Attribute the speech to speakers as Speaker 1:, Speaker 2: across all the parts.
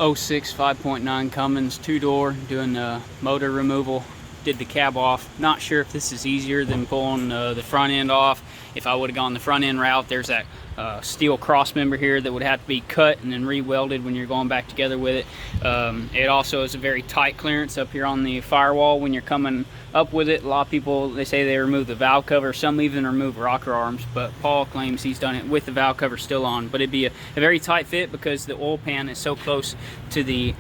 Speaker 1: '06 5.9 Cummins 2-door, doing motor removal. Did the cab off. Not sure if this is easier than pulling the front end off. If I would have gone the front end route, there's that steel cross member here that would have to be cut and then re-welded when you're going back together with it. It also is a very tight clearance up here on the firewall when you're coming up with it. A lot of people, they say they remove the valve cover. Some even remove rocker arms, but Paul claims he's done it with the valve cover still on. But it'd be a very tight fit because the oil pan is so close to the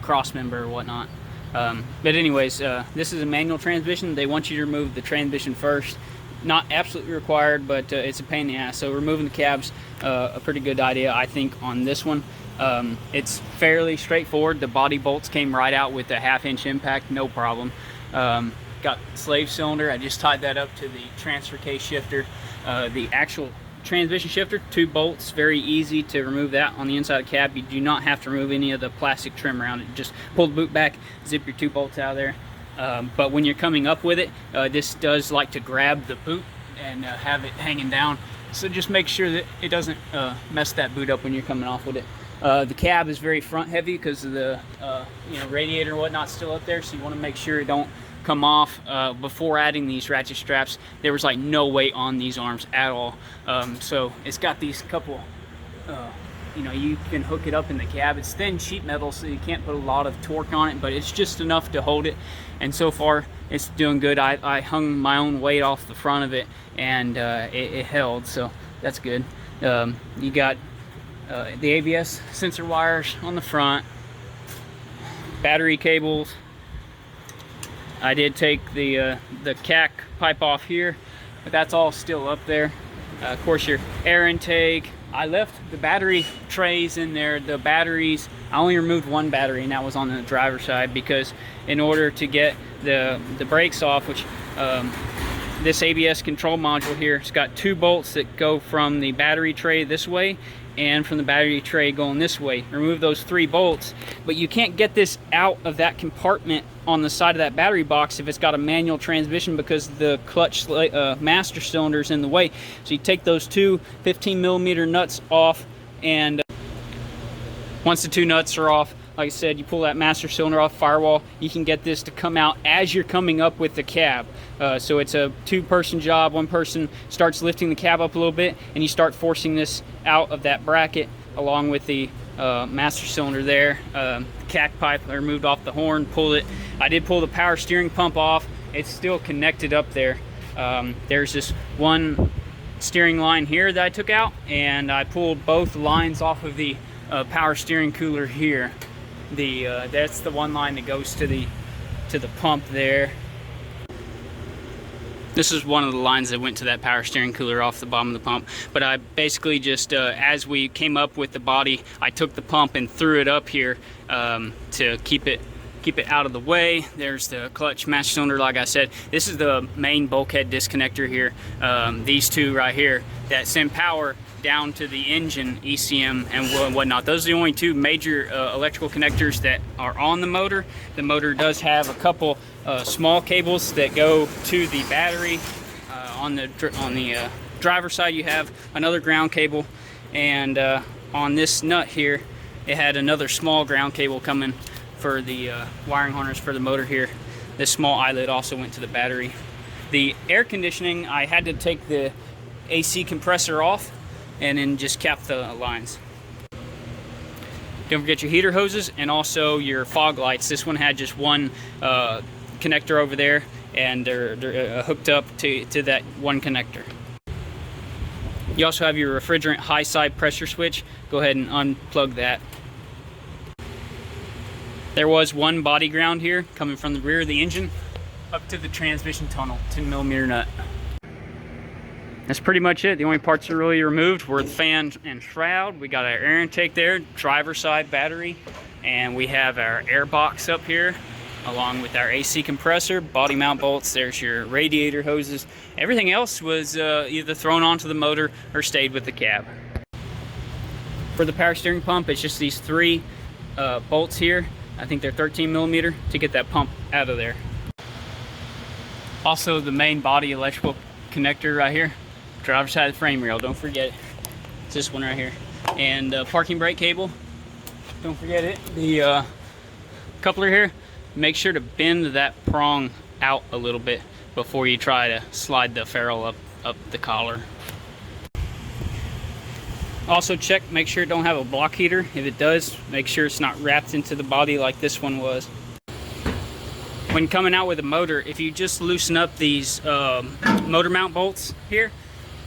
Speaker 1: cross member or whatnot. But anyways, this is a manual transmission. They want you to remove the transmission first. Not absolutely required, but it's a pain in the ass. So removing the cab's a pretty good idea, I think, on this one. It's fairly straightforward. The body bolts came right out with a 1/2-inch impact, no problem. Got slave cylinder. I just tied that up to the transfer case shifter. The actual transmission shifter, 2 bolts, very easy to remove that on the inside of the cab. You do not have to remove any of the plastic trim around it. Just pull the boot back, zip your 2 bolts out of there. But when you're coming up with it, this does like to grab the boot and have it hanging down. So just make sure that it doesn't mess that boot up when you're coming off with it. The cab is very front heavy because of the radiator and whatnot still up there. So you want to make sure it don't come off. Before adding these ratchet straps, there was like no weight on these arms at all. So it's got these couple you can hook it up in the cab. It's thin sheet metal, so you can't put a lot of torque on it, but it's just enough to hold it. And so far it's doing good. I hung my own weight off the front of it, and it held, so that's good. You got the ABS sensor wires on the front, battery cables. I did take the CAC pipe off here, but that's all still up there. Of course, your air intake. I left the battery trays in there. The batteries, I only removed 1 battery, and that was on the driver's side, because in order to get the brakes off, which this ABS control module here, it's got 2 bolts that go from the battery tray this way and from the battery tray going this way. Remove those 3 bolts, but you can't get this out of that compartment on the side of that battery box if it's got a manual transmission, because the clutch master cylinder is in the way. So you take those 2 15mm nuts off, and once the 2 nuts are off, like I said, you pull that master cylinder off firewall. You can get this to come out as you're coming up with the cab. So it's a 2-person job. 1 person starts lifting the cab up a little bit, and you start forcing this out of that bracket along with the master cylinder there. CAC pipe I removed off the horn, pulled it. I did pull the power steering pump off. It's still connected up there. There's this 1 steering line here that I took out, and I pulled both lines off of the power steering cooler here. That's the 1 line that goes to the pump there. This is one of the lines that went to that power steering cooler off the bottom of the pump. But I basically just, as we came up with the body, I took the pump and threw it up here to keep it out of the way. There's the clutch master cylinder, like I said. This is the main bulkhead disconnector here. These 2 right here that send power down to the engine, ECM, and whatnot. Those are the only 2 major electrical connectors that are on the motor. The motor does have a couple small cables that go to the battery. On the driver's side, you have another ground cable, and on this nut here, it had another small ground cable coming for the wiring harness for the motor here. This small eyelet also went to the battery. The air conditioning, I had to take the AC compressor off and then just cap the lines. Don't forget your heater hoses and also your fog lights. This one had just 1 connector over there, and they're hooked up to that 1 connector. You also have your refrigerant high side pressure switch. Go ahead and unplug that. There was 1 body ground here coming from the rear of the engine up to the transmission tunnel, 10mm nut. That's pretty much it. The only parts that are really removed were the fan and shroud. We got our air intake there, driver's side battery, and we have our air box up here along with our AC compressor, body mount bolts. There's your radiator hoses. Everything else was either thrown onto the motor or stayed with the cab. For the power steering pump, it's just these 3 bolts here. I think they're 13mm to get that pump out of there. Also, the main body electrical connector right here. Driver's side frame rail, don't forget. It's this one right here. And parking brake cable. don't forget it. The coupler here, make sure to bend that prong out a little bit before you try to slide the ferrule up the collar. Also check, make sure it don't have a block heater. If it does, make sure it's not wrapped into the body like this one was. When coming out with a motor, if you just loosen up these motor mount bolts here,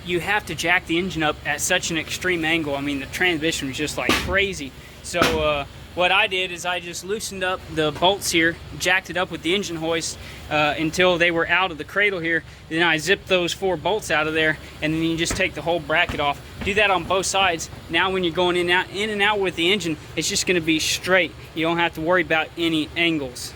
Speaker 1: you have to jack the engine up at such an extreme angle. I mean, the transmission was just like crazy. So what I did is I just loosened up the bolts here, jacked it up with the engine hoist until they were out of the cradle here. Then I zipped those 4 bolts out of there, and then you just take the whole bracket off. Do that on both sides. Now when you're going in and out with the engine, it's just going to be straight. You don't have to worry about any angles.